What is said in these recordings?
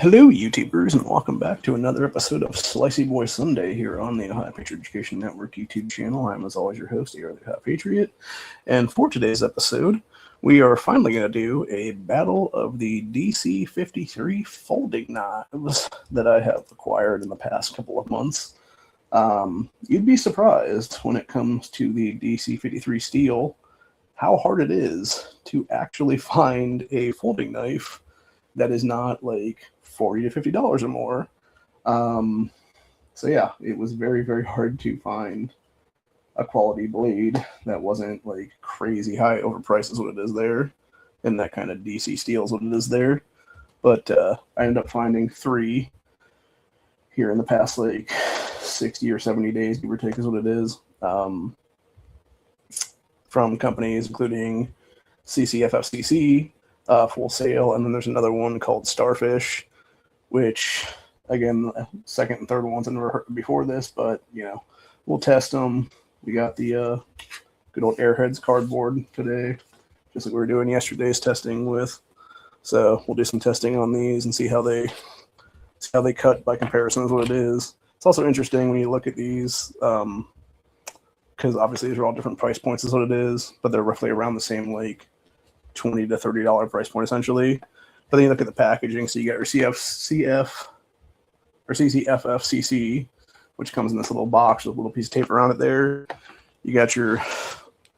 Hello, YouTubers, and welcome back to another episode of Slicey Boy Sunday here on the Ohio Patriot Education Network YouTube channel. I'm, as always, your host, the Ohio Patriot. And for today's episode, we are finally going to do a battle of the DC53 Folding Knives that I have acquired in the past couple of months. You'd be surprised when it comes to the DC53 steel how hard it is to actually find a folding knife that is not like $40 to $50 or more. So yeah, it was very, very hard to find a quality blade that wasn't like crazy high overpriced is what it is there, and that kind of DC steel is what it is there. But I ended up finding three here in the past like 60 or 70 days, give or take is what it is, from companies including CCFFCC, Foresail, and then there's another one called Starfish, which, again, second and third ones I never heard before this, but, you know, we'll test them. We got the good old Airheads cardboard today, just like we were doing yesterday's testing with. So we'll do some testing on these and see how they cut by comparison is what it is. It's also interesting when you look at these, because obviously these are all different price points is what it is, but they're roughly around the same, like, $20 to $30 price point essentially. But then you look at the packaging, so you got your CCFFCC, which comes in this little box with a little piece of tape around it there. You got your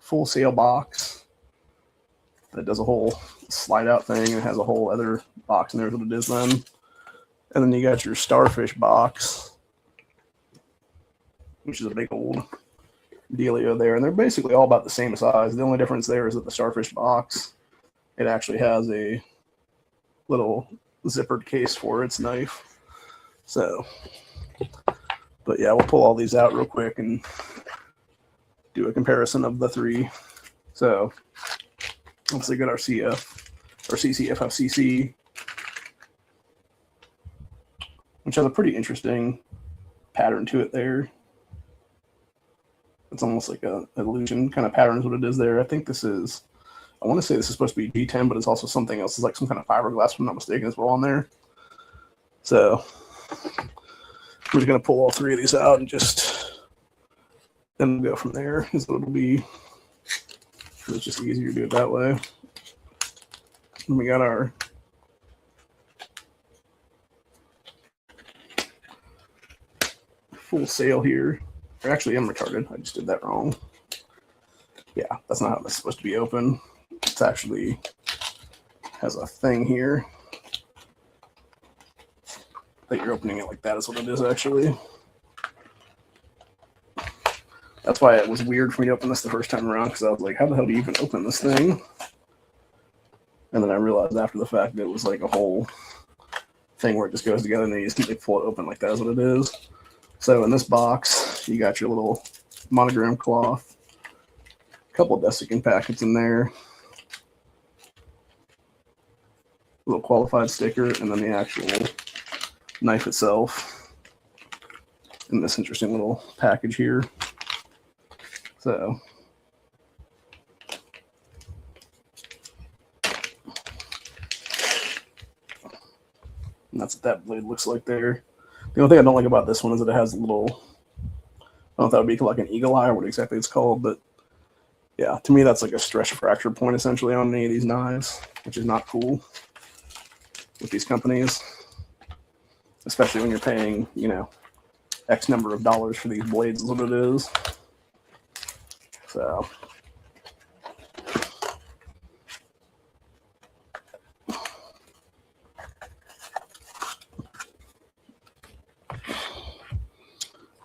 Foresail box that does a whole slide out thing and has a whole other box in there is what it is then. And then you got your Starfish box, which is a big old dealio there. And they're basically all about the same size. The only difference there is that the Starfish box, it actually has a little zippered case for its knife. So, but yeah, we'll pull all these out real quick and do a comparison of the three. So, obviously got our CCFFCC, which has a pretty interesting pattern to it there. It's almost like an illusion kind of pattern is what it is there. I think this is, I want to say this is supposed to be G10, but it's also something else. It's like some kind of fiberglass, if I'm not mistaken, as well on there. So we're just going to pull all three of these out and just then we'll go from there. So it'll be, it's just easier to do it that way. And we got our Foresail here. Or actually, I'm retarded. I just did that wrong. Yeah, that's not how that's supposed to be open. It's actually has a thing here that you're opening it like that is what it is actually. That's why it was weird for me to open this the first time around, because I was like, how the hell do you even open this thing? And then I realized after the fact that it was like a whole thing where it just goes together and then you just need to pull it open like that is what it is. So in this box, you got your little monogram cloth, a couple of desiccant packets in there, a little qualified sticker, and then the actual knife itself in this interesting little package here. So and that's what that blade looks like there. The only thing I don't like about this one is that it has a little, I don't know if that would be like an eagle eye or what exactly it's called, but yeah, to me that's like a stress fracture point essentially on any of these knives, which is not cool with these companies, especially when you're paying, you know, X number of dollars for these blades is what it is. So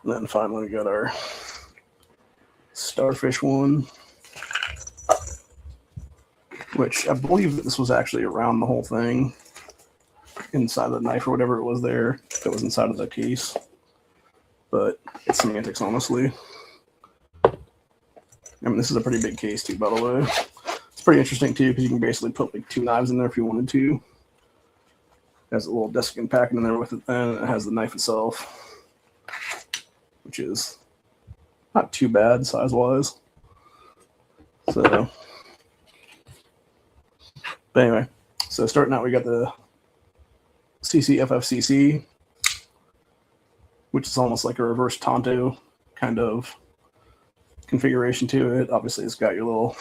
and then finally we got our Starfish one, which I believe that this was actually around the whole thing inside the knife or whatever it was there that was inside of the case. But it's semantics, honestly. I mean, this is a pretty big case too, by the way. It's pretty interesting too because you can basically put like two knives in there if you wanted to. It has a little desiccant packet in there with it, and it has the knife itself, which is not too bad size-wise. So, but anyway, so starting out, we got the CCFFCC, which is almost like a reverse Tonto kind of configuration to it. Obviously, it's got your little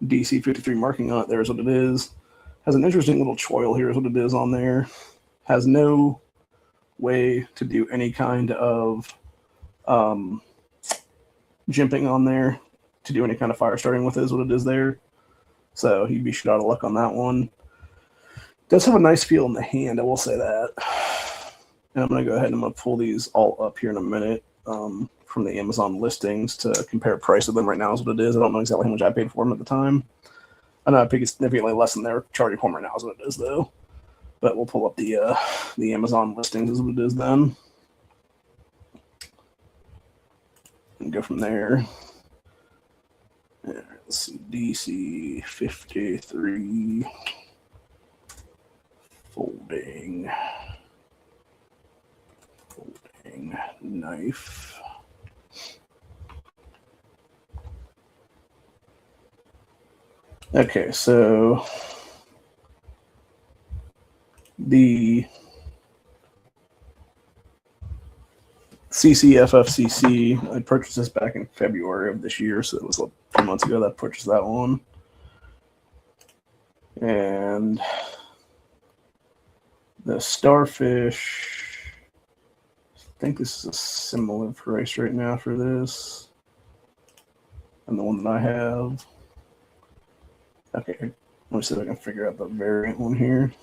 DC53 marking on it. There's what it is. Has an interesting little choil here is what it is on there. Has no way to do any kind of jimping on there to do any kind of fire starting with is what it is there. So you'd be shit out of luck on that one. Does have a nice feel in the hand, I will say that. And I'm going to go ahead and I'm going to pull these all up here in a minute from the Amazon listings to compare price of them right now is what it is. I don't know exactly how much I paid for them at the time. I know I paid significantly less than they're charging for them right now is what it is, though. But we'll pull up the Amazon listings is what it is then. And go from there. Let's see, DC53 Folding Knife. Okay, so the CCFFCC, I purchased this back in February of this year, so it was a few months ago that I purchased that one. And the Starfish, I think this is a similar price right now for this and the one that I have. Okay, let me see if I can figure out the variant one here.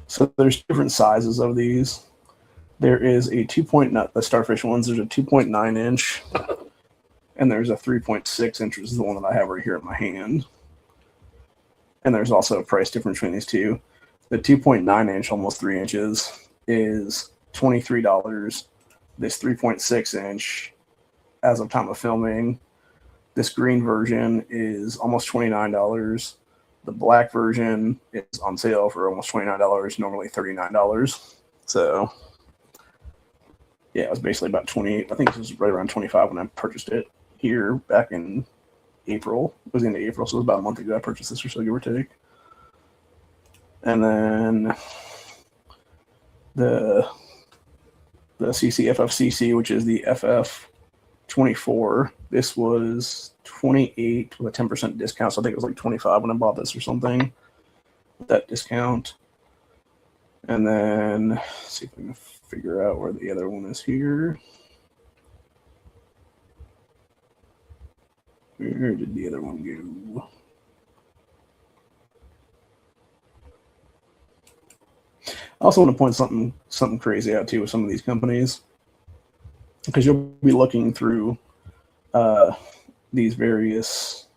So there's different sizes of these. There is a 2.9, the Starfish ones, there's a 2.9 inch, and there's a 3.6 inch, which is the one that I have right here in my hand. And there's also a price difference between these two. The 2.9 inch, almost 3 inches, is $23. This 3.6 inch, as of time of filming, this green version is almost $29. The black version is on sale for almost $29, normally $39. So, yeah, it was basically about 28. I think it was right around 25 when I purchased it here back in April. It was in April, so it was about a month ago I purchased this or so, give or take. And then the CCFFCC, which is the FF24, this was 28 with a 10% discount, so I think it was like 25 when I bought this or something with that discount. And then let's see if I can figure out where the other one is here. Where did the other one go? I also want to point something crazy out too with some of these companies, because you'll be looking through these various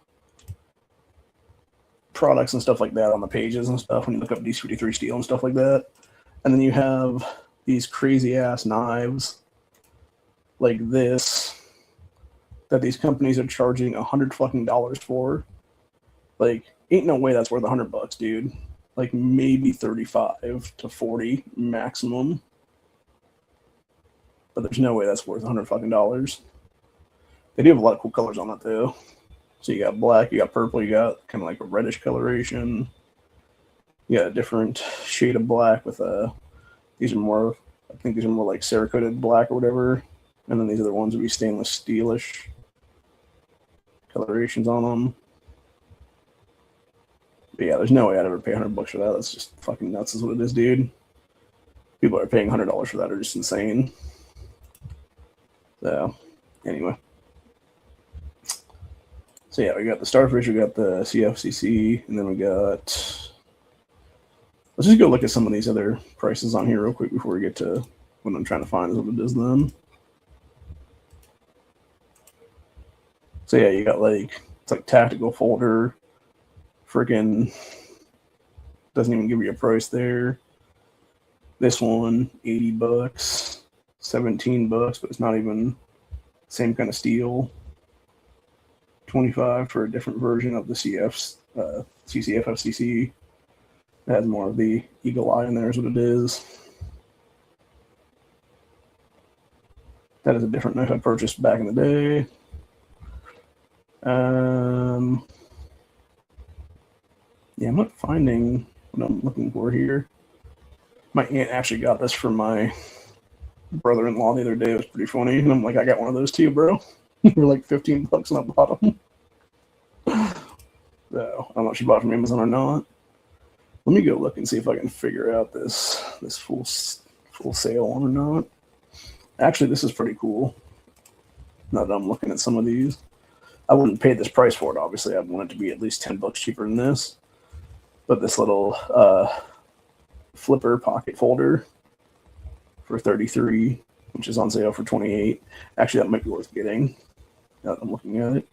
products and stuff like that on the pages and stuff when you look up DC53 steel and stuff like that, and then you have these crazy ass knives like this that these companies are charging $100 for. Like, ain't no way that's worth $100, dude. Like maybe 35 to 40 maximum, but there's no way that's worth $100. They do have a lot of cool colors on it though. So you got black, you got purple, you got kind of like a reddish coloration. You got a different shade of black with these are more, I think these are more like Cerakoted black or whatever. And then these other ones would be stainless steelish colorations on them. But yeah, there's no way I'd ever pay $100 for that. That's just fucking nuts is what it is, dude. People are paying $100 for that are just insane. So, anyway. So yeah, we got the Starfish, we got the CFCC, and then we got... Let's just go look at some of these other prices on here real quick before we get to what I'm trying to find is what it is then. So yeah, you got like, it's like tactical folder. Freaking doesn't even give you a price there. This one, $80, $17, but it's not even same kind of steel. $25 for a different version of the CCFFCC. It has more of the eagle eye in there is what it is. That is a different knife I purchased back in the day. Yeah, I'm not finding what I'm looking for here. My aunt actually got this from my brother-in-law the other day. It was pretty funny. And I'm like, I got one of those too, bro. They're like $15 on the bottom. So, I don't know if she bought it from Amazon or not. Let me go look and see if I can figure out this full sale one or not. Actually, this is pretty cool. Now that I'm looking at some of these, I wouldn't pay this price for it. Obviously, I'd want it to be at least $10 cheaper than this. But this little flipper pocket folder for $33, which is on sale for $28. Actually, that might be worth getting. Now that I'm looking at it,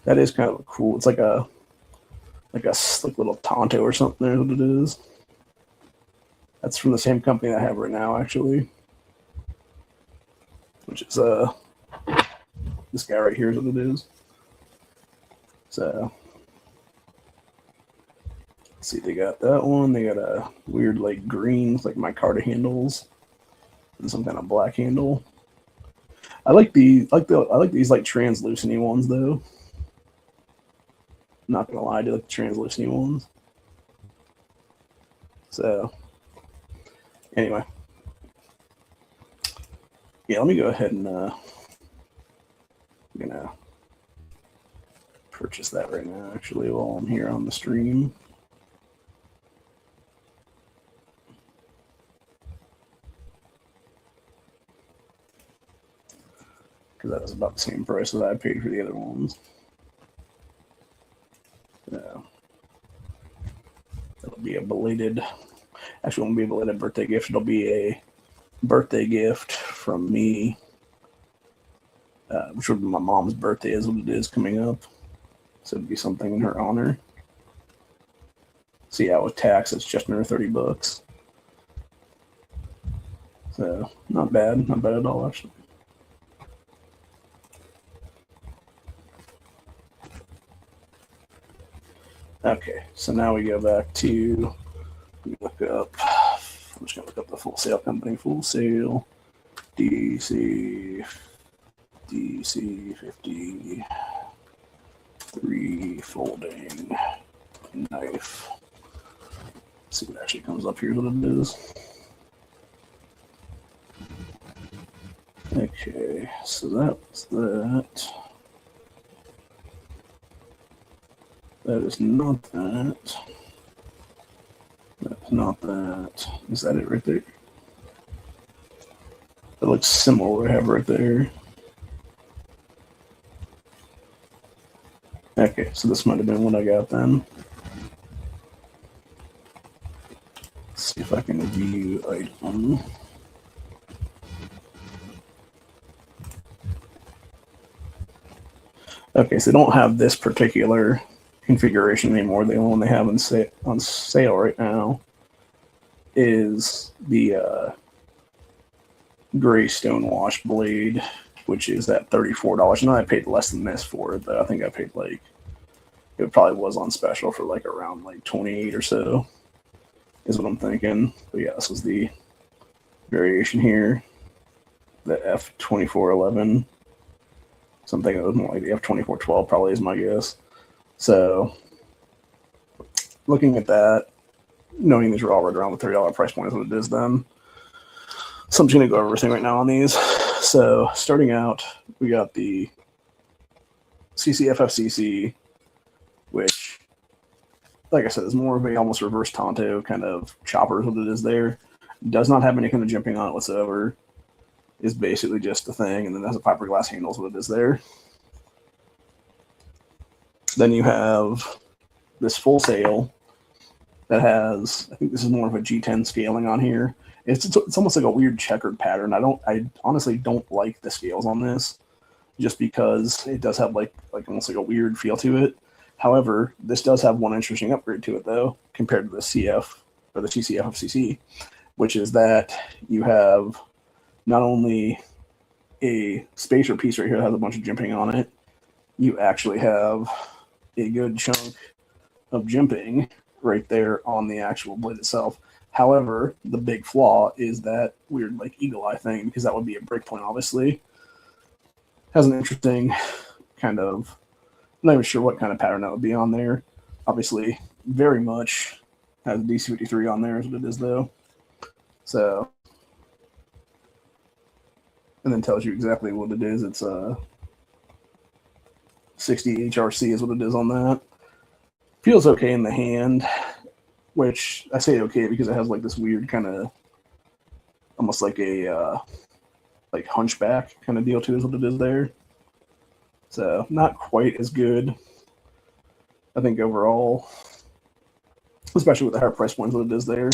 that is kind of cool. It's like a little Tonto or something. There's what it is. That's from the same company I have right now, actually, which is this guy right here is what it is. So, let's see, they got that one. They got a weird like green, like micarta handles, and some kind of black handle. I like these like translucent ones though. Not gonna lie, I do like the translucent ones. So, anyway, yeah, let me go ahead and I'm gonna purchase that right now. Actually, while I'm here on the stream. Because that was about the same price that I paid for the other ones. So it'll be a belated, actually it won't be a belated birthday gift. It'll be a birthday gift from me, which would be my mom's birthday is what it is coming up. So it'd be something in her honor. So yeah, with tax, it's just under $30. So not bad at all actually. Okay, so now we go back to, look up, I'm just going to look up the Full Sail company, Full Sail, DC53 Folding Knife. Let's see what actually comes up here, what it is. Okay, so that was that. That is not that. That's not that. Is that it right there? That looks similar to what I have right there. Okay, so this might have been what I got then. Let's see if I can view item. Okay, so they don't have this particular configuration anymore. The only one they have on sale right now is the gray stonewash blade, which is at $34. And I paid less than this for it, but I think I paid like, it probably was on special for like around like 28 or so is what I'm thinking. But yeah, this was the variation here, the F2411. Something that was more like the F2412 probably is my guess. So, looking at that, knowing these are all right around the $30 price point is what it is then. So I'm just going to go over everything right now on these. So, starting out, we got the CCFFCC, which, like I said, is more of a almost reverse Tonto kind of chopper is what it is there. Does not have any kind of jimping on it whatsoever. Is basically just the thing, and then has a fiberglass handle is what it is there. Then you have this Full Sail that has, I think this is more of a G10 scaling on here. It's almost like a weird checkered pattern. I honestly don't like the scales on this, just because it does have like almost like a weird feel to it. However, this does have one interesting upgrade to it though, compared to the CF or the CCFFCC, which is that you have not only a spacer piece right here that has a bunch of jimping on it, you actually have a good chunk of jimping right there on the actual blade itself. However, the big flaw is that weird like eagle eye thing, because that would be a break point obviously. Has an interesting kind of not even sure what kind of pattern that would be on there. Obviously, very much has DC53 on there is what it is, though. So, and then tells you exactly what it is. It's 60 HRC is what it is on that. Feels okay in the hand, which I say okay because it has like this weird kind of, almost like a like hunchback kind of deal to it is what it is there. So not quite as good, I think, overall, especially with the higher price points what it is there.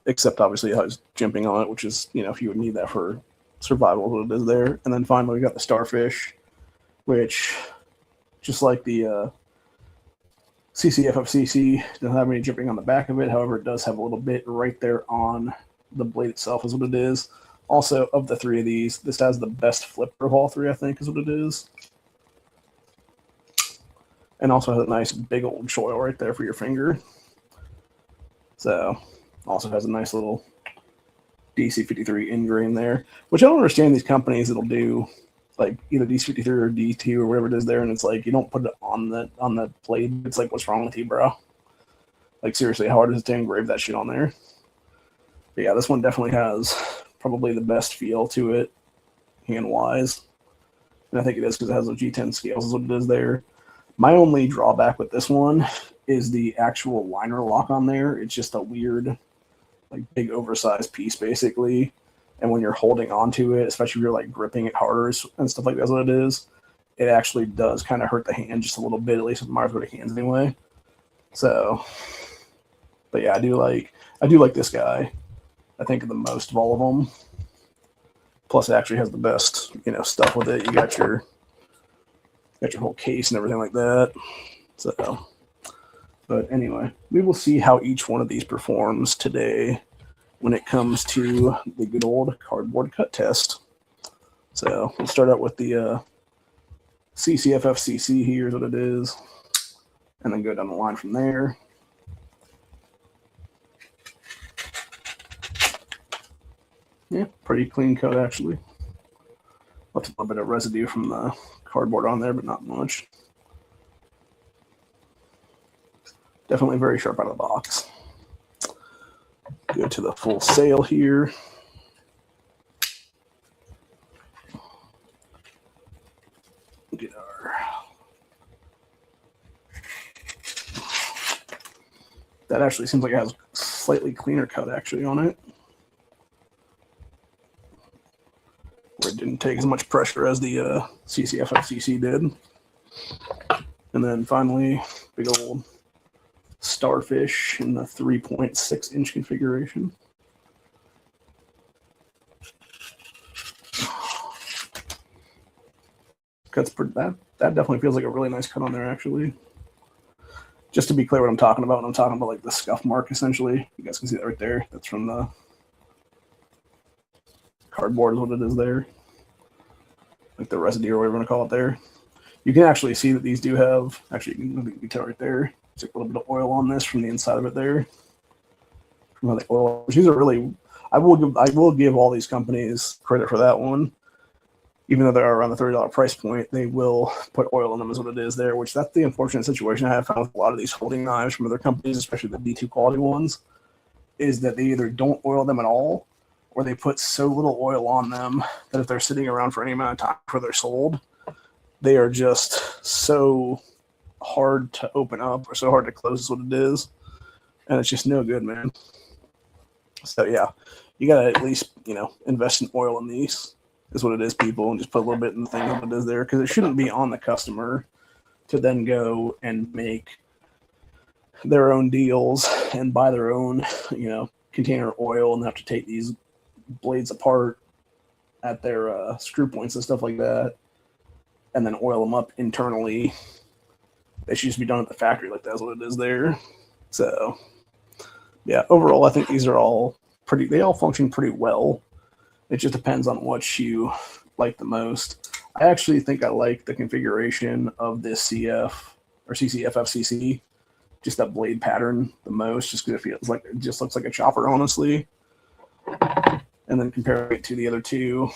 Except obviously it has jimping on it, which is, you know, if you would need that for survival, what it is there. And then finally we got the Starfish, which, just like the CCFFCC, doesn't have any jimping on the back of it. However, it does have a little bit right there on the blade itself is what it is. Also, of the three of these, this has the best flipper of all three, I think, is what it is. And also has a nice big old choil right there for your finger. So, also has a nice little DC53 ingrain there, which I don't understand these companies that'll do like either DC53 or D2 or whatever it is there, and it's like you don't put it on the blade. It's like, what's wrong with you, bro? Like, seriously, how hard is it to engrave that shit on there? But yeah, this one definitely has probably the best feel to it, hand-wise. And I think it is because it has those G10 scales is what it is there. My only drawback with this one is the actual liner lock on there. It's just a weird, like, big oversized piece, basically. And when you're holding onto it, especially if you're, like, gripping it harder and stuff like that's what it is, it actually does kind of hurt the hand just a little bit, at least with my vertic hands anyway. So, but yeah, I do like this guy, I think, the most of all of them. Plus, it actually has the best, you know, stuff with it. You got your whole case and everything like that. So, but anyway, we will see how each one of these performs today when it comes to the good old cardboard cut test. So we'll start out with the CCFFCC. Here's what it is, and then go down the line from there. Yeah, pretty clean cut, actually. Left a little bit of residue from the cardboard on there, but not much. Definitely very sharp out of the box. Go to the Foresail here. Get our... That actually seems like it has a slightly cleaner cut actually on it. Where it didn't take as much pressure as the CCFFCC did. And then finally, big old Starfish in the 3.6 inch configuration. Cuts that definitely feels like a really nice cut on there, actually. Just to be clear what I'm talking about, when I'm talking about like the scuff mark, essentially. You guys can see that right there. That's from the cardboard is what it is there. Like the residue or whatever you want to call it there. You can actually see that these do have, actually you can tell right there, it's like a little bit of oil on this from the inside of it there. From how the oil, these are really, I will give all these companies credit for that one. Even though they're around the $30 price point, they will put oil in them is what it is there, which that's the unfortunate situation I have found with a lot of these folding knives from other companies, especially the D2 quality ones, is that they either don't oil them at all, or they put so little oil on them that if they're sitting around for any amount of time before they're sold, they are just so hard to open up or so hard to close is what it is. And it's just no good, man. So yeah, you gotta at least, you know, invest in oil in these is what it is, people, and just put a little bit in the thing what it is there, because it shouldn't be on the customer to then go and make their own deals and buy their own, you know, container of oil and have to take these blades apart at their screw points and stuff like that and then oil them up internally. They should just be done at the factory like that's what it is there. So yeah, overall I think these are all pretty, they all function pretty well. It just depends on what you like the most. I actually think I like the configuration of this CF or CCFFCC, just that blade pattern the most, just because it feels like it just looks like a chopper, honestly. And then comparing it to the other two,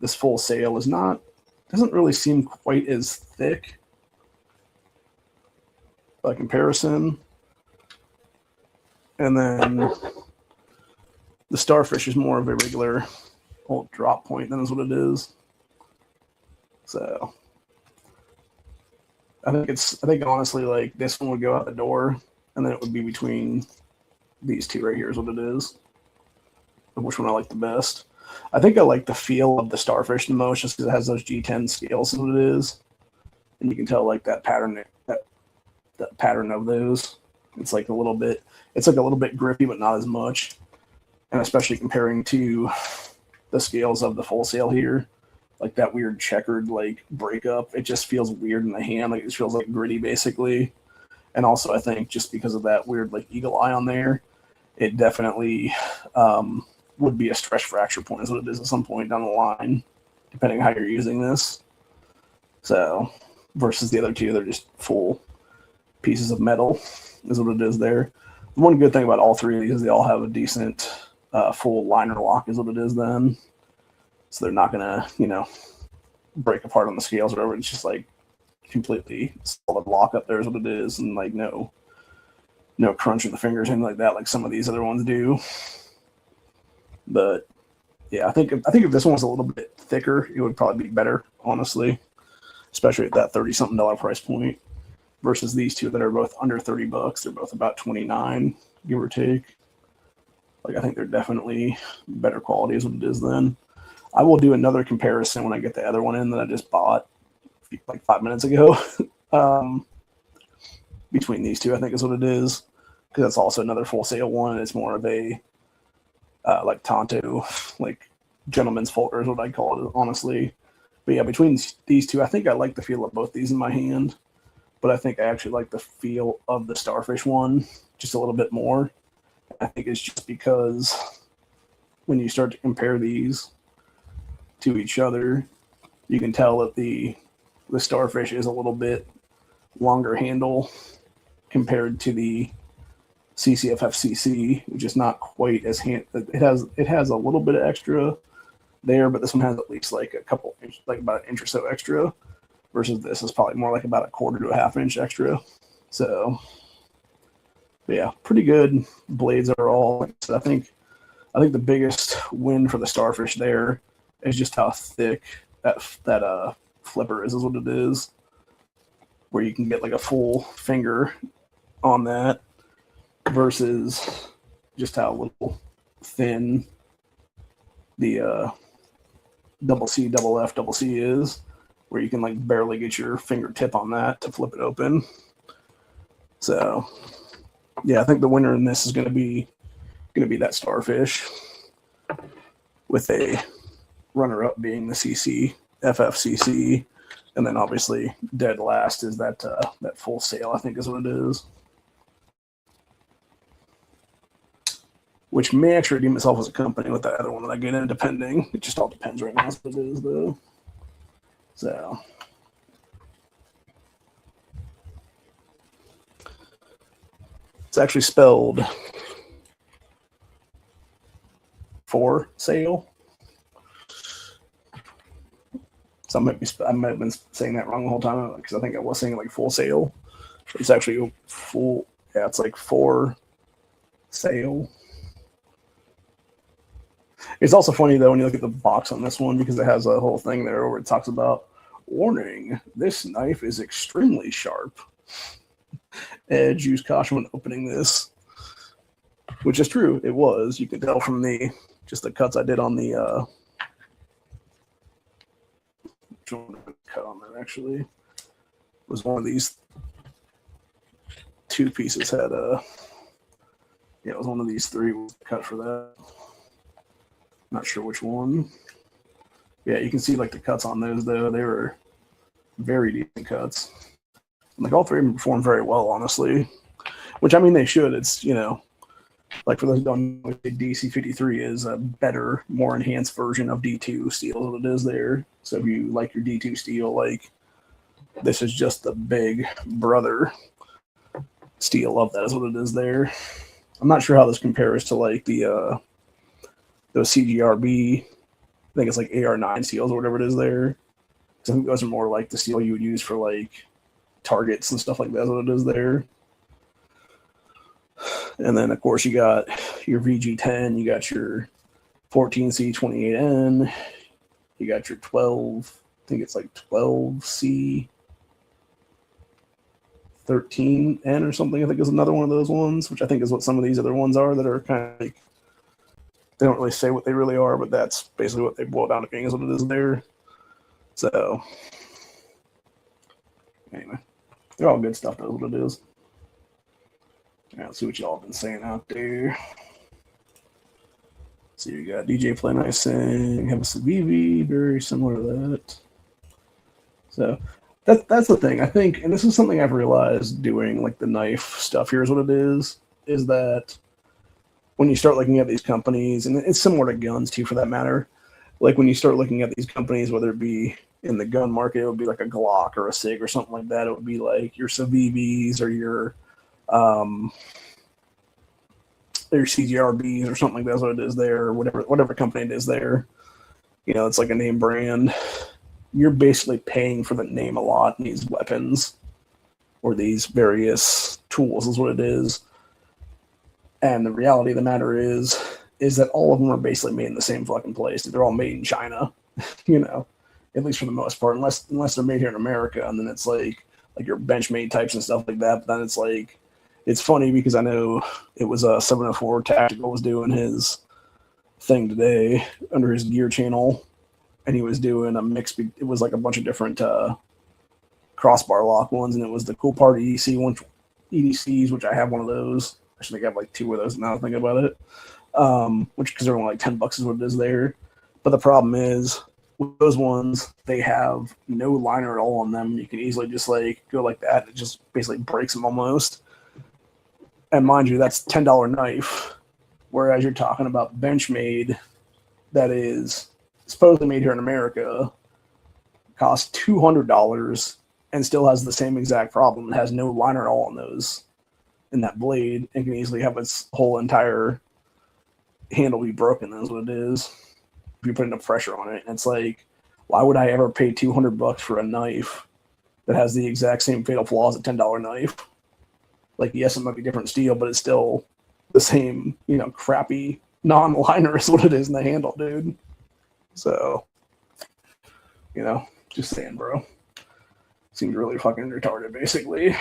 this Foresail is not doesn't really seem quite as thick by comparison. And then the Starfish is more of a regular old drop point than is what it is. So I think honestly, like, this one would go out the door, and then it would be between these two right here is what it is. Which one I like the best. I think I like the feel of the Starfish the most just because it has those G10 scales is what it is. And you can tell like that pattern that pattern of those. It's like a little bit grippy, but not as much. And especially comparing to the scales of the Foresail here, like that weird checkered like breakup, it just feels weird in the hand. Like it just feels like gritty basically. And also I think just because of that weird like eagle eye on there, it definitely would be a stretch fracture point is what it is at some point down the line, depending on how you're using this. So versus the other two, they're just full pieces of metal is what it is there. The one good thing about all three of these is they all have a decent full liner lock is what it is then. So they're not gonna, break apart on the scales or whatever. It's just like completely solid lock up there is what it is, and like no crunch in the fingers, anything like that, like some of these other ones do. But yeah, I think if this one was a little bit thicker, it would probably be better, honestly, especially at that $30-something price point versus these two that are both under $30. They're both about 29, give or take. Like I think they're definitely better quality is what it is then. I will do another comparison when I get the other one in that I just bought like 5 minutes ago. Between these two, I think is what it is, because that's also another Foresail one. It's more of a like Tonto, like gentleman's folder is what I'd call it, honestly. But yeah, between these two, I think I like the feel of both these in my hand, but I think I actually like the feel of the Starfish one just a little bit more. I think it's just because when you start to compare these to each other, you can tell that the Starfish is a little bit longer handle compared to the CCFFCC, which is not quite as it has a little bit of extra there, but this one has at least like a couple inch, like about an inch or so extra, versus this is probably more like about a quarter to a half inch extra. So yeah, pretty good blades are all. I think the biggest win for the Starfish there is just how thick that flipper is what it is, where you can get like a full finger on that versus just how little thin the double C, double F, double C is, where you can like barely get your fingertip on that to flip it open. So yeah, I think the winner in this is going to be that Starfish, with a runner-up being the CCFFCC, and then obviously dead last is that Foresail, I think is what it is. Which may actually redeem itself as a company with that other one that I get in, depending. It just all depends right now what it is, though. So it's actually spelled Foresail. So I might have been saying that wrong the whole time, because I think I was saying like Full Sail. It's actually full. Yeah, it's like Foresail. It's also funny though when you look at the box on this one, because it has a whole thing there where it talks about, warning, this knife is extremely sharp. Edge, use caution when opening this. Which is true, it was. You can tell from the cuts I did on the cut on there actually. Was one of these two pieces had it was one of these three cut for that. Not sure which one. Yeah, you can see like the cuts on those though. They were very decent cuts. And, like all three of them performed very well, honestly. Which I mean they should. It's like for those who don't know, DC53 is a better, more enhanced version of D2 steel than it is there. So if you like your D2 steel, like this is just the big brother steel of that is what it is there. I'm not sure how this compares to like the those CGRB, I think it's like AR9 steels or whatever it is there. I think those are more like the steel you would use for like targets and stuff like that. That's what it is there. And then of course you got your VG10, you got your 14C28N, you got your 12, I think it's like 12C13N or something, I think is another one of those ones, which I think is what some of these other ones are that are kind of like, they don't really say what they really are, but that's basically what they boil down to being is what it is there. So anyway, they're all good stuff, that's what it is. All right, let's see what y'all have been saying out there. So you got DJ Play Nice saying, have a Civivi, very similar to that. So that's the thing, I think, and this is something I've realized doing like the knife stuff. Here's what it is that when you start looking at these companies, and it's similar to guns too for that matter, like when you start looking at these companies, whether it be in the gun market, it would be like a Glock or a SIG or something like that. It would be like your Civivis or your CGRBs or something like that's what it is there, or whatever company it is there. You know, it's like a name brand. You're basically paying for the name a lot in these weapons or these various tools is what it is. And the reality of the matter is that all of them are basically made in the same fucking place. They're all made in China, you know, at least for the most part, unless they're made here in America. And then it's like your Benchmade types and stuff like that. But then it's like, it's funny because I know it was 704 Tactical was doing his thing today under his gear channel, and he was doing a mix. It was like a bunch of different crossbar lock ones, and it was the Cool Part EDCs, which I have one of those. I should think I have like two of those now. Thinking about it, which because they're only like $10 is what it is there. But the problem is with those ones, they have no liner at all on them. You can easily just like go like that. It just basically breaks them almost. And mind you, that's $10 knife. Whereas you're talking about Benchmade, that is supposedly made here in America, costs $200 and still has the same exact problem. It has no liner at all on those in that blade and can easily have its whole entire handle be broken. That's what it is. If you put enough pressure on it. And it's like, why would I ever pay $200 for a knife that has the exact same fatal flaws as a $10 knife? Like, yes, it might be different steel, but it's still the same, you know, crappy non-liner is what it is in the handle, dude. So, you know, just saying, bro. Seems really fucking retarded, basically.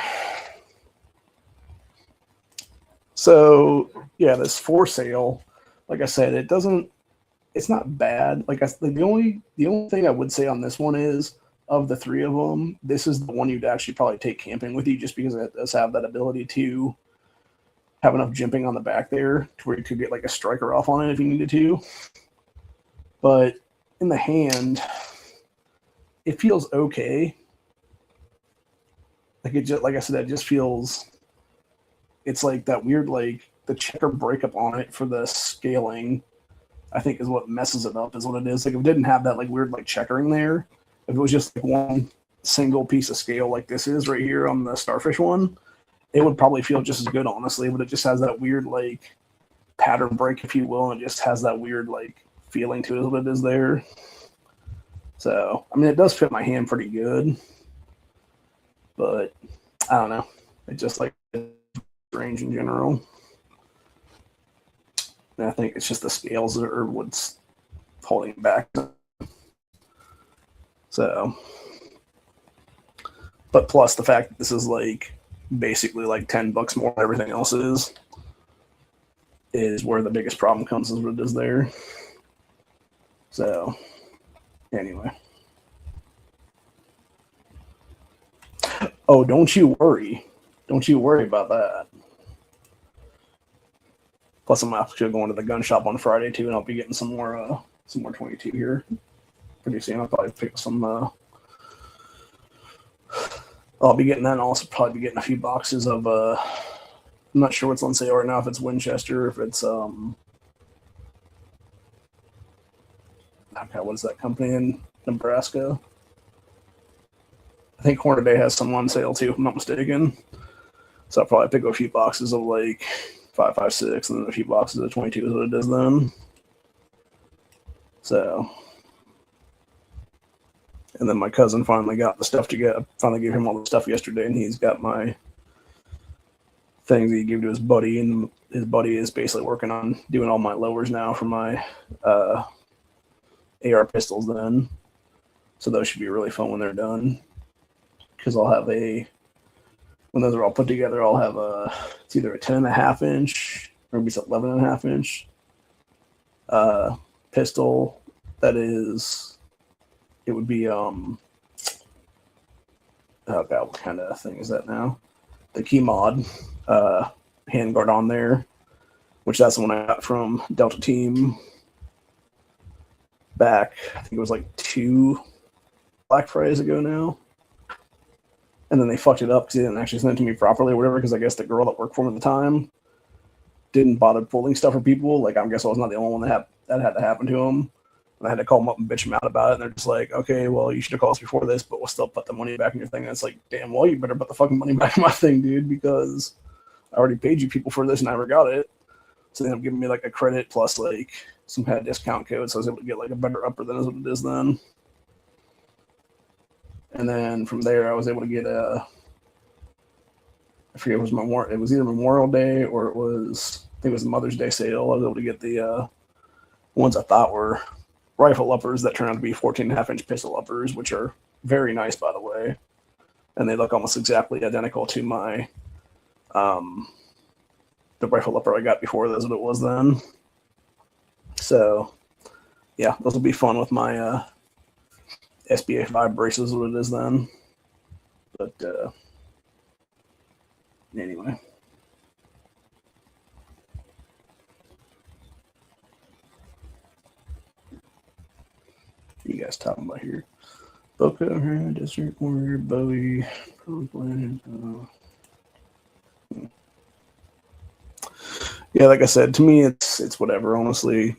So, yeah, this Foresail, like I said, it's not bad. Like the only thing I would say on this one is, of the three of them, this is the one you'd actually probably take camping with you just because it does have that ability to have enough jimping on the back there to where you could get like a striker off on it if you needed to. But in the hand, it feels okay. Like it just, like I said, it just feels, it's like that weird, like the checker breakup on it for the scaling, I think is what messes it up, is what it is. Like if it didn't have that like weird like checkering there, if it was just like one single piece of scale like this is right here on the Starfish one, it would probably feel just as good, honestly, but it just has that weird like pattern break, if you will, and it just has that weird like feeling to it, what it is there. So, I mean, it does fit my hand pretty good, but I don't know. It just like range in general. And I think it's just the scales that are what's holding it back. So, but plus the fact that this is like basically like $10 more than everything else is where the biggest problem comes, is what it is there. So, anyway. Oh, don't you worry. Don't you worry about that. Plus, I'm actually going to the gun shop on Friday too, and I'll be getting some more 22 here pretty soon. I'll probably pick some. I'll be getting that, and I'll also probably be getting a few boxes of. I'm not sure what's on sale right now. If it's Winchester, if it's okay, what is that company in Nebraska? I think Hornaday has some on sale too, if I'm not mistaken. So I'll probably pick up a few boxes of like 5.56 and then a few boxes of 22 is what it is then. So And then my cousin finally got the stuff to get. I finally gave him all the stuff yesterday, and he's got my things that he gave to his buddy, and his buddy is basically working on doing all my lowers now for my AR pistols then. So those should be really fun when they're done. Because I'll have when those are all put together, I'll have it's either a 10.5 inch or maybe it's 11.5 inch pistol that is, it would be, oh God, what kind of thing is that now? The key mod handguard on there, which that's the one I got from Delta Team back, I think it was like 2 Black Fridays ago now. And then they fucked it up because they didn't actually send it to me properly or whatever, because I guess the girl that worked for me at the time didn't bother pulling stuff for people. Like, I guess I was not the only one that had to happen to them. And I had to call them up and bitch them out about it. And they're just like, okay, well, you should have called us before this, but we'll still put the money back in your thing. And it's like, damn, well, you better put the fucking money back in my thing, dude, because I already paid you people for this and I never got it. So they ended up giving me like a credit plus like some kind of discount code. So I was able to get like a better upper than what it is then. And then from there, I was able to get I forget, it was either Memorial Day or I think it was the Mother's Day sale. I was able to get the ones I thought were rifle uppers that turned out to be 14.5 inch pistol uppers, which are very nice, by the way. And they look almost exactly identical to my, the rifle upper I got before. That's what it was then. So, yeah, those will be fun with my SBA 5 braces, what it is then. But anyway. What are you guys talking about here? Boca, Desert Warrior, Bowie, Planet. Yeah, like I said, to me, it's whatever. Honestly,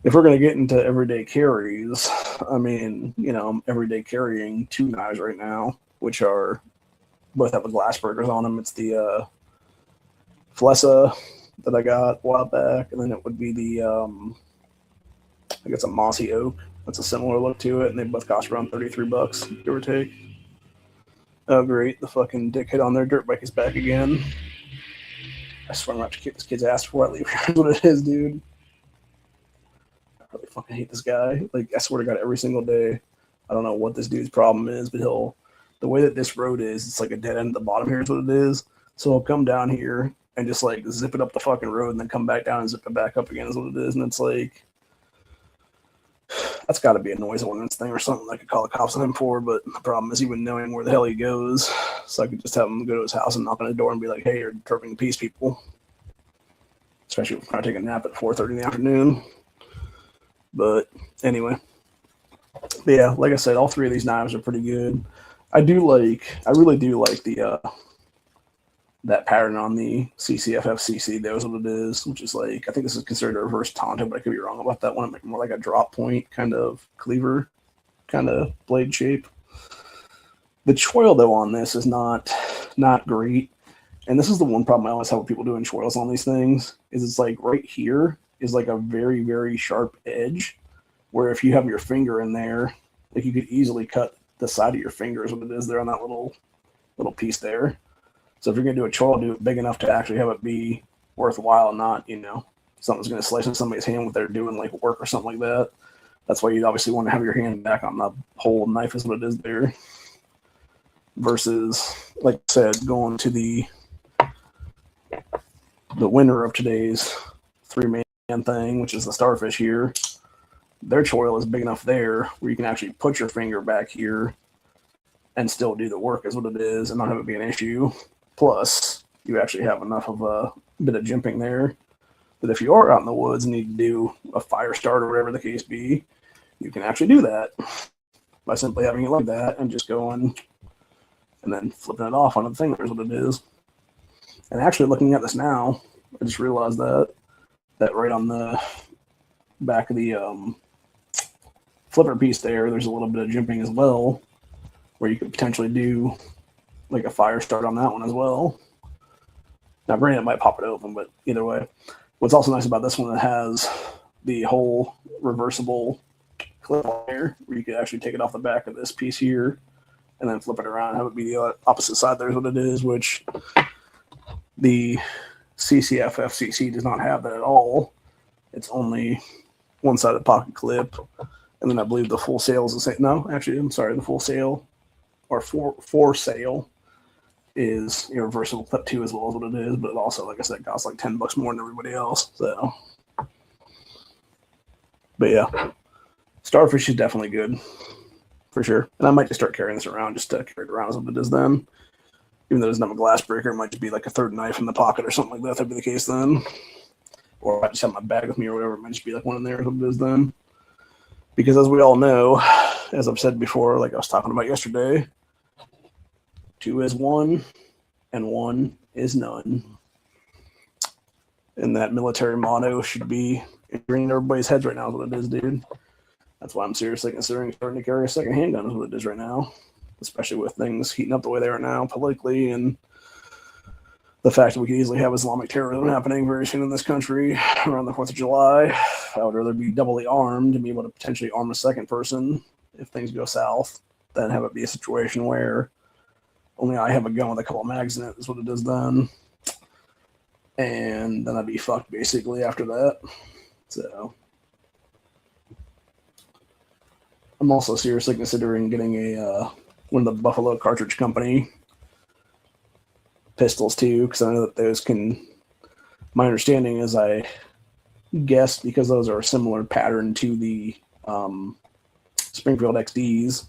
if we're gonna get into everyday carries, I mean, you know, I'm everyday carrying 2 knives right now, which are both have the glass burgers on them. It's the Flessa that I got a while back, and then it would be the I think it's a Mossy Oak. That's a similar look to it, and they both cost around $33, give or take. Oh, great! The fucking dickhead on their dirt bike is back again. I swear I'm going to have to kick this kid's ass before I leave here. That's what it is, dude. I really fucking hate this guy. Like, I swear to God, every single day. I don't know what this dude's problem is, but the way that this road is, it's like a dead end at the bottom here is what it is. So he'll come down here and just like zip it up the fucking road and then come back down and zip it back up again is what it is. And it's like, that's got to be a noise ordinance thing or something I could call the cops on him for. But the problem is even knowing where the hell he goes. So I could just have him go to his house and knock on the door and be like, hey, you're disturbing the peace, people. Especially if I'm trying to take a nap at 4:30 in the afternoon. But anyway. But yeah, like I said, all 3 of these knives are pretty good. I really do like the that pattern on the CCFFCC. That was what it is, which is like, I think this is considered a reverse Tonto, but I could be wrong about that one. More like a drop point kind of cleaver, kind of blade shape. The choil though on this is not great, and this is the one problem I always have with people doing choils on these things. Is it's like right here is like a very, very sharp edge, where if you have your finger in there, like you could easily cut the side of your finger is what it is there on that little piece there. So if you're going to do a choil, do it big enough to actually have it be worthwhile, not, you know, something's going to slice in somebody's hand when they're doing like work or something like that. That's why you'd obviously want to have your hand back on the whole knife is what it is there. Versus, like I said, going to the winner of today's 3-man thing, which is the Starfish here. Their choil is big enough there where you can actually put your finger back here and still do the work is what it is and not have it be an issue. Plus, you actually have enough of a bit of jimping there that if you are out in the woods and need to do a fire start or whatever the case be, you can actually do that by simply having it like that and just going and then flipping it off on the finger is what it is. And actually looking at this now, I just realized that right on the back of the flipper piece there's a little bit of jimping as well, where you could potentially do like a fire start on that one as well. Now, granted, it might pop it open, but either way. What's also nice about this one, it has the whole reversible clip on here where you could actually take it off the back of this piece here and then flip it around and have it be the opposite side. There's what it is, which the CCFFCC does not have that at all. It's only one-sided pocket clip. And then I believe the Foresail is the same. No, actually, I'm sorry. The Foresail or Foresail is a reversible clip too, as well as what it is. But it also, like I said, costs like $10 more than everybody else. So, but yeah, Starfish is definitely good for sure. And I might just start carrying this around just to carry it around as what it is then. Even though it doesn't have a glass breaker, it might just be like a third knife in the pocket or something like that. That'd be the case then. Or I just have my bag with me or whatever. It might just be like one in there as what it is then. Because as we all know, as I've said before, like I was talking about yesterday, 2 is 1 and 1 is none. And that military motto should be ingrained in everybody's heads right now is what it is, dude. That's why I'm seriously considering starting to carry a second handgun is what it is right now. Especially with things heating up the way they are now politically and the fact that we could easily have Islamic terrorism happening very soon in this country around the 4th of July. I would rather be doubly armed and be able to potentially arm a second person if things go south than have it be a situation where only I have a gun with a couple of mags in it is what it is then. And then I'd be fucked basically after that. So I'm also seriously considering getting one of the Buffalo Cartridge Company pistols too, because I know that those can, my understanding is I guess because those are a similar pattern to the Springfield XDs,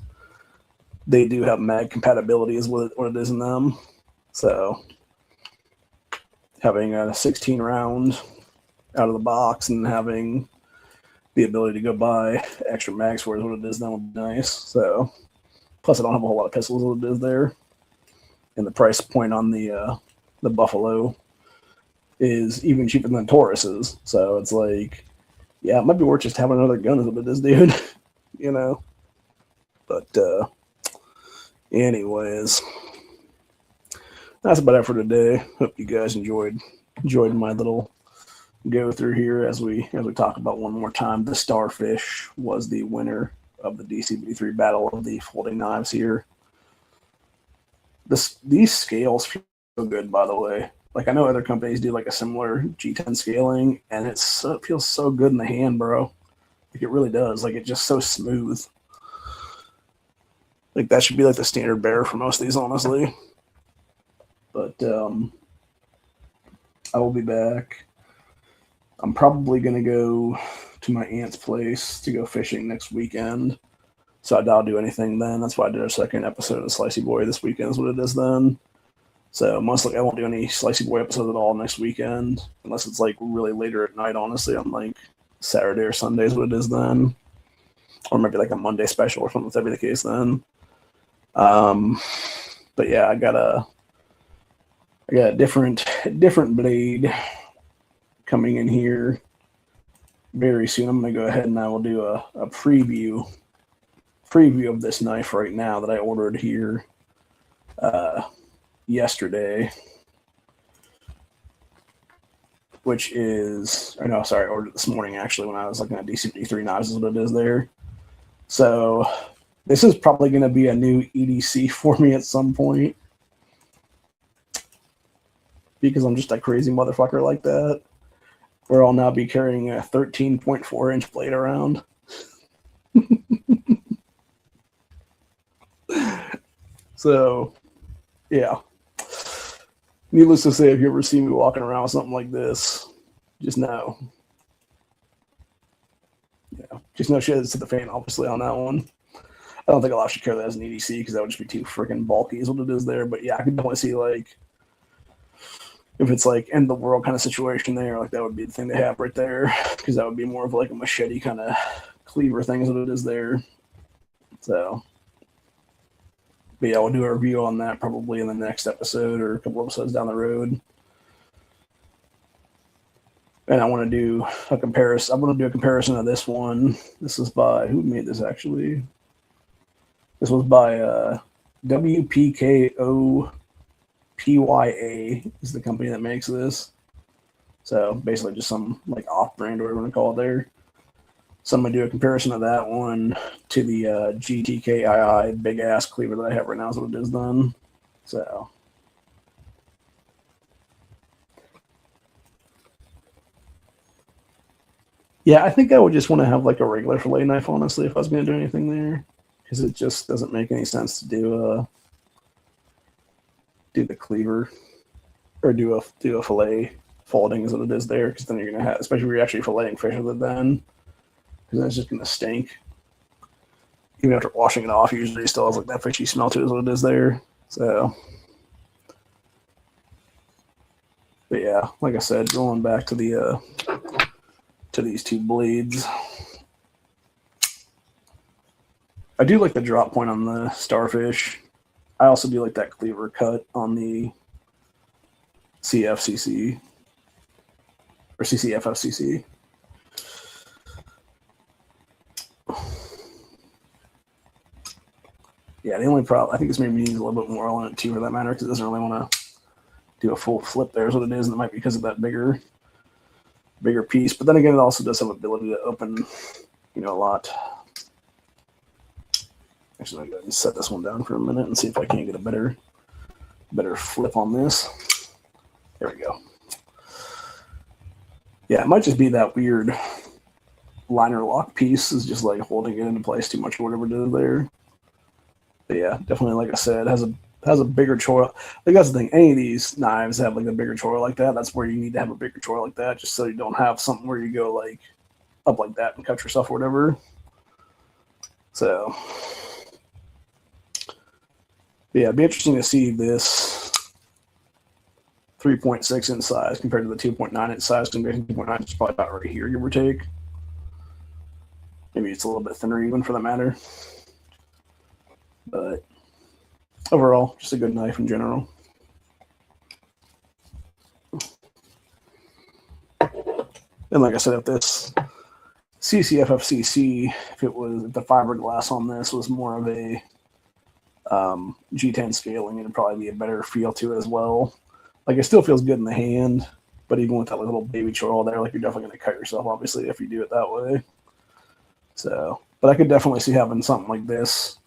they do have mag compatibility is what it is in them. So having a 16 round out of the box and having the ability to go buy extra mags for is what it is then would be nice. So plus I don't have a whole lot of pistols what it is there. And the price point on the Buffalo is even cheaper than Taurus's. So it's like, yeah, it might be worth just having another gun as what it is, dude. You know? But anyways, that's about it for today. Hope you guys enjoyed my little go through here as we talk about one more time. The Starfish was the winner of the DC53 Battle of the Folding Knives here. These scales feel so good, by the way. Like, I know other companies do like a similar G10 scaling, and it feels so good in the hand, bro. Like, it really does. Like, it's just so smooth. Like, that should be like the standard bearer for most of these, honestly. But I will be back. I'm probably going to go to my aunt's place to go fishing next weekend. So I doubt I'll do anything then. That's why I did a second episode of Slicey Boy this weekend is what it is then. So most likely I won't do any Slicey Boy episodes at all next weekend. Unless it's like really later at night, honestly, on like Saturday or Sunday is what it is then. Or maybe like a Monday special or something, if that'd be the case then. But yeah, I got a different blade coming in here very soon. I'm gonna go ahead and I will do a preview of this knife right now that I ordered here yesterday, which is, or no, sorry, I ordered it this morning actually when I was looking at DC53 Knives is what it is there. So this is probably going to be a new EDC for me at some point because I'm just a crazy motherfucker like that, where I'll now be carrying a 13.4 inch blade around. So, yeah. Needless to say, if you ever see me walking around with something like this, just know. Yeah, just know shit is to the fan, obviously, on that one. I don't think I'll actually carry that as an EDC because that would just be too freaking bulky is what it is there. But yeah, I can definitely see, like, if it's like end of the world kind of situation there, like that would be the thing to have right there because that would be more of like a machete kind of cleaver thing is what it is there. So. But yeah, we'll do a review on that probably in the next episode or a couple episodes down the road. And I want to do a comparison. I'm going to do a comparison of this one. This is by, who made this actually? This was by WPKO PYA is the company that makes this. So basically just some like off-brand or whatever you want to call it there. So I'm going to do a comparison of that one to the GTKII big ass cleaver that I have right now is what it is then. So yeah, I think I would just want to have like a regular fillet knife, honestly, if I was going to do anything there, because it just doesn't make any sense to do the cleaver or do a fillet folding is what it is there, because then you're going to have, especially if you're actually filleting fish with it then, because then it's just going to stink. Even after washing it off, usually it still has like that fishy smell to it is what it is there. So, but yeah, like I said, going back to the to these two blades. I do like the drop point on the Starfish. I also do like that cleaver cut on the CFCC or CCFFCC. Yeah, the only problem, I think this maybe needs a little bit more on it too, for that matter, because it doesn't really want to do a full flip there is what it is, and it might be because of that bigger piece. But then again, it also does have ability to open, a lot. Actually, I'll go ahead and set this one down for a minute and see if I can't get a better flip on this. There we go. Yeah, it might just be that weird liner lock piece is just like holding it into place too much or whatever it is there. But yeah, definitely, like I said, has a bigger choil. Like that's the thing. Any of these knives have like a bigger choil like that. That's where you need to have a bigger choil like that, just so you don't have something where you go like up like that and cut yourself or whatever. So yeah, it'd be interesting to see this 3.6 inch size compared to the 2.9 inch size. 2.9 is probably about right here, give or take. Maybe it's a little bit thinner even for that matter. But overall, just a good knife in general. And like I said, if this CCFFCC, if the fiberglass on this was more of a G10 scaling, it'd probably be a better feel to it as well. Like it still feels good in the hand, but even with that little baby choil there, like you're definitely going to cut yourself, obviously, if you do it that way. So, but I could definitely see having something like this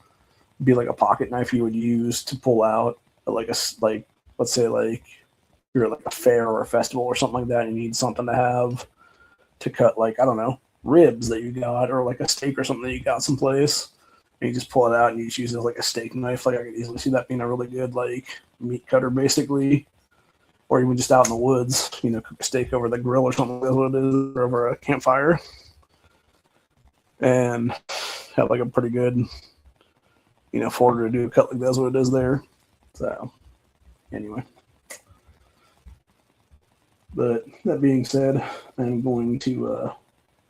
be like a pocket knife you would use to pull out, let's say like you're at like a fair or a festival or something like that, and you need something to have to cut, like, I don't know, ribs that you got, or like a steak or something that you got someplace, and you just pull it out and you just use it as like a steak knife. Like I could easily see that being a really good like meat cutter basically, or even just out in the woods, cook a steak over the grill or something, that's what it is, or over a campfire, and have like a pretty good folder to do a cut like that's what it is there. So anyway, but that being said, I'm going to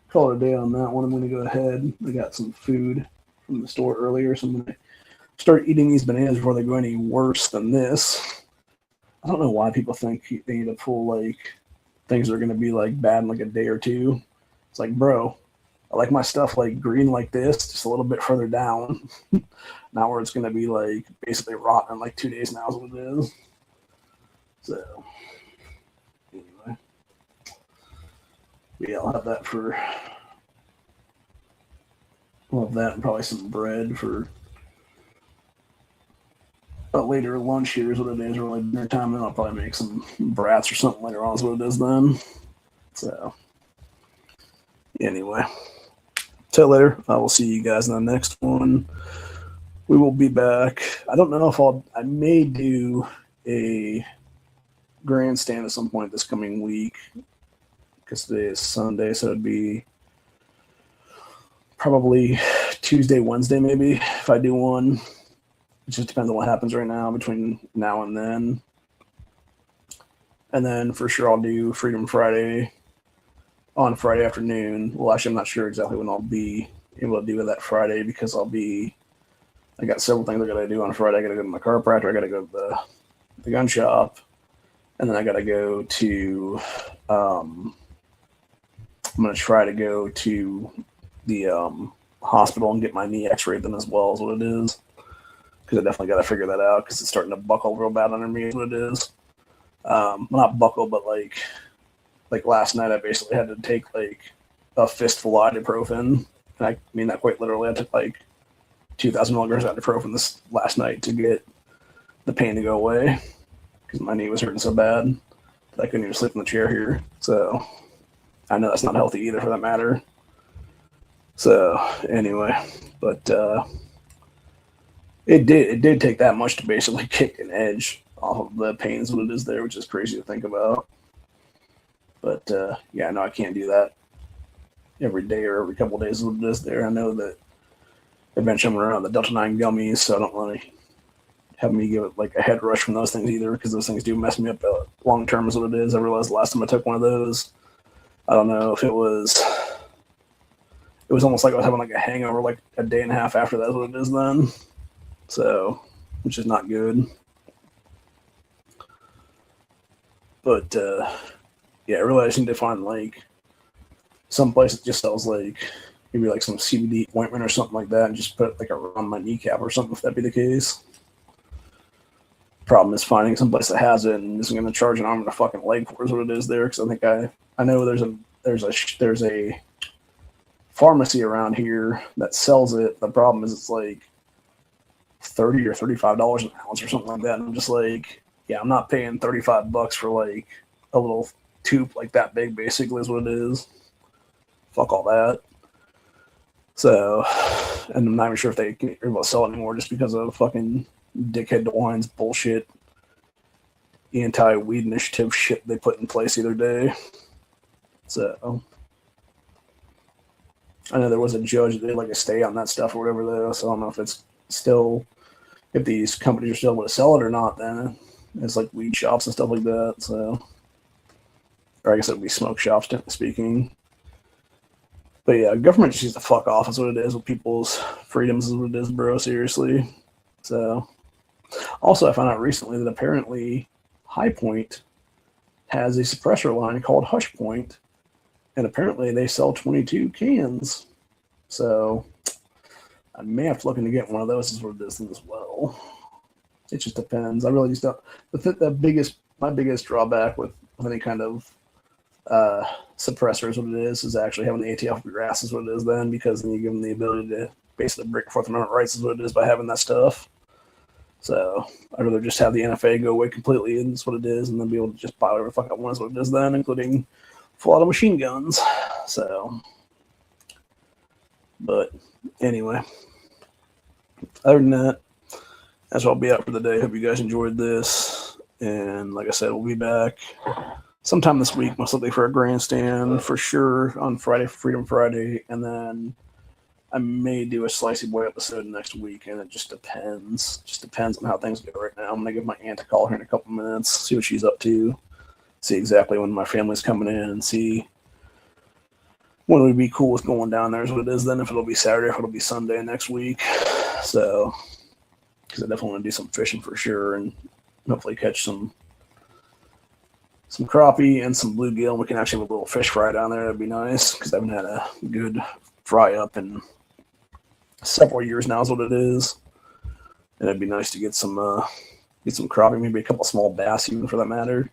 call it a day on that one. I'm going to go ahead. I got some food from the store earlier, so I'm going to start eating these bananas before they go any worse than this. I don't know why people think they need to pull like things are going to be like bad in like a day or two. It's like, bro, I like my stuff like green like this, just a little bit further down. Not where it's going to be like basically rotten in like 2 days now is what it is. So anyway, yeah, I'll have that and probably some bread for a later lunch here is what it is, or like dinner time. Then I'll probably make some brats or something later on is what it is then. So anyway, till later. I will see you guys in the next one. We will be back. I don't know if I may do a grandstand at some point this coming week, because today is Sunday, so it'd be probably Tuesday, Wednesday maybe if I do one. It just depends on what happens right now between now and then. And then for sure I'll do Freedom Friday on Friday afternoon. Well, actually, I'm not sure exactly when I'll be able to do it that Friday, because I got several things I got to do on Friday. I got to go to my chiropractor. I got to go to the gun shop. And then I got to go to, I'm going to try to go to the hospital and get my knee x-rayed then as well, is what it is. Because I definitely got to figure that out, because it's starting to buckle real bad under me is what it is. Well, not buckle, but like last night I basically had to take like a fistful of ibuprofen. And I mean that quite literally. I took like 2,000 milligrams of ibuprofen this last night to get the pain to go away because my knee was hurting so bad that I couldn't even sleep in the chair here. So I know that's not healthy either, for that matter. So anyway, but it did take that much to basically kick an edge off of the pains when it is there, which is crazy to think about. But yeah, no, I can't do that every day or every couple of days when it is there. I know that eventually I'm going to run out of the Delta 9 gummies, so I don't really have me give it like a head rush from those things either, because those things do mess me up long term is what it is. I realized the last time I took one of those, I don't know if it was almost like I was having like a hangover like a day and a half after that's what it is then. So, which is not good. But yeah, I really just need to find like some place that just sells like maybe like some CBD ointment or something like that and just put it like around my kneecap or something if that be the case. Problem is finding some place that has it and isn't going to charge an arm and a fucking leg for is what it is there, because I think I know there's a pharmacy around here that sells it. The problem is it's like $30 or $35 an ounce or something like that, and I'm just like, yeah, I'm not paying $35 for like a little tube like that big, basically is what it is. Fuck all that. So, and I'm not even sure if they can able to sell it anymore just because of fucking dickhead DeWine's bullshit anti-weed initiative shit they put in place the other day. So, I know there was a judge that did like a stay on that stuff or whatever though, so I don't know if it's still, if these companies are still able to sell it or not then. It's like weed shops and stuff like that, so. Or I guess it would be smoke shops, technically speaking. But yeah, government just needs to fuck off is what it is with people's freedoms is what it is, bro, seriously. So, also I found out recently that apparently High Point has a suppressor line called Hush Point, and apparently they sell 22 cans. So, I may have to look into get one of those as what it is as well. It just depends. I really just don't. My biggest drawback with any kind of suppressor is what it is actually having the AT off your grass is what it is then, because then you give them the ability to basically break Fourth Amendment rights is what it is by having that stuff. So I'd rather just have the NFA go away completely and that's what it is, and then be able to just buy whatever the fuck I want is what it is then, including full auto machine guns. So, but anyway, other than that, that's what I'll be out for the day. Hope you guys enjoyed this, and like I said, we'll be back sometime this week, most likely for a grandstand for sure on Friday for Freedom Friday, and then I may do a Slicey Boy episode next week, and it just depends. Just depends on how things go right now. I'm gonna give my aunt a call here in a couple minutes, see what she's up to, see exactly when my family's coming in, and see when we'd be cool with going down there is what it is then, if it'll be Saturday, if it'll be Sunday next week. So, because I definitely want to do some fishing for sure, and hopefully catch some crappie and some bluegill, and we can actually have a little fish fry down there. That'd be nice, because I haven't had a good fry up in several years now is what it is. And it'd be nice to get some crappie, maybe a couple small bass even for that matter.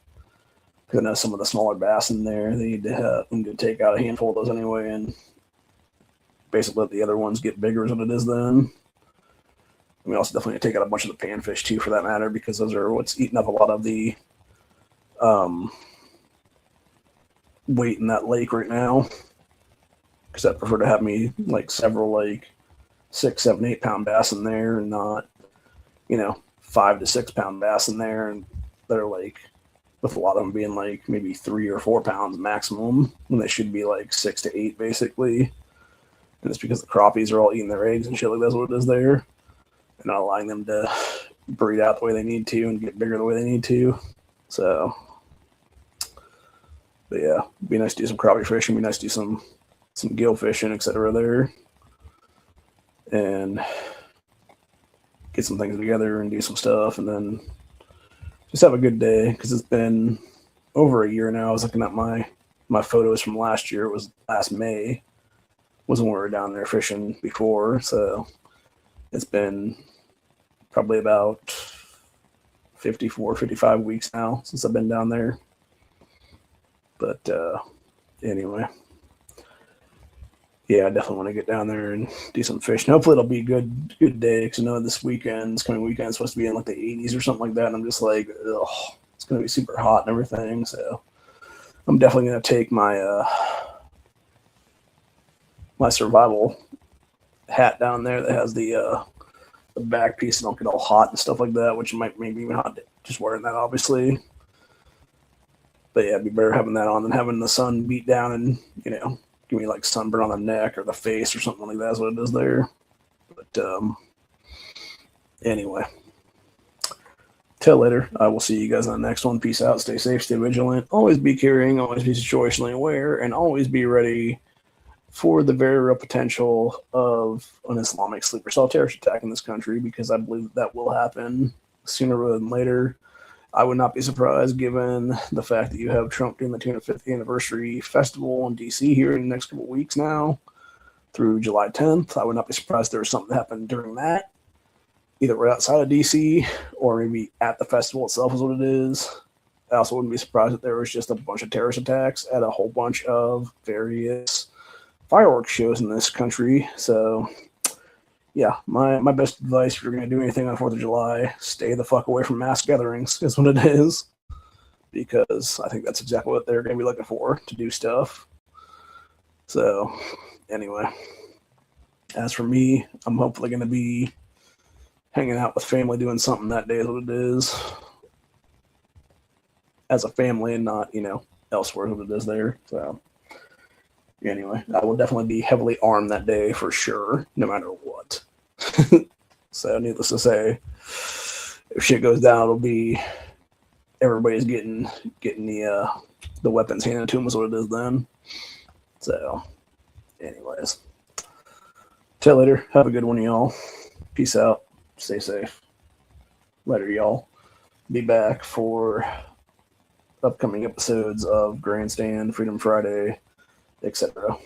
Because I know some of the smaller bass in there, they need to take out a handful of those anyway, and basically let the other ones get bigger is what it is then. We also definitely need to take out a bunch of the panfish too for that matter, because those are what's eating up a lot of the weight in that lake right now, because I prefer to have me like several like 6, 7, 8 pound bass in there, and not 5 to 6 pound bass in there, and they're like, with a lot of them being like maybe 3 or 4 pounds maximum when they should be like 6 to 8 basically. And it's because the crappies are all eating their eggs and shit like that's what it is there, and not allowing them to breed out the way they need to and get bigger the way they need to. So, but yeah, it'd be nice to do some crappie fishing, it'd be nice to do some gill fishing, etc. there, and get some things together and do some stuff, and then just have a good day, because it's been over a year now. I was looking at my photos from last year. It was last May was when we were down there fishing before, so it's been probably about 54, 55 weeks now since I've been down there. But anyway, yeah, I definitely want to get down there and do some fishing. Hopefully it'll be a good day, because I know this coming weekend is supposed to be in like the 80s or something like that, and I'm just like, ugh, it's going to be super hot and everything, so I'm definitely going to take my my survival hat down there that has the back piece and don't get all hot and stuff like that, which might maybe even hot just wearing that, obviously. But yeah, it'd be better having that on than having the sun beat down and, give me like sunburn on the neck or the face or something like that. That's what it is there. But anyway, till later. I will see you guys on the next one. Peace out. Stay safe. Stay vigilant. Always be caring. Always be situationally aware. And always be ready for the very real potential of an Islamic sleeper cell terrorist attack in this country, because I believe that will happen sooner rather than later. I would not be surprised, given the fact that you have Trump doing the 250th anniversary festival in DC here in the next couple of weeks now through July 10th. I would not be surprised if there was something that happened during that, either right outside of DC or maybe at the festival itself is what it is. I also wouldn't be surprised if there was just a bunch of terrorist attacks at a whole bunch of various fireworks shows in this country. So yeah, my best advice, if you're going to do anything on 4th of July, stay the fuck away from mass gatherings is what it is, because I think that's exactly what they're going to be looking for, to do stuff. So anyway, as for me, I'm hopefully going to be hanging out with family, doing something that day is what it is, as a family, and not, elsewhere is what it is there. So anyway, I will definitely be heavily armed that day for sure, no matter what. So needless to say, if shit goes down, it'll be everybody's getting the weapons handed to them is what it is then. So anyways, till later. Have a good one, y'all. Peace out. Stay safe. Later, y'all. Be back for upcoming episodes of Grandstand, Freedom Friday, etc.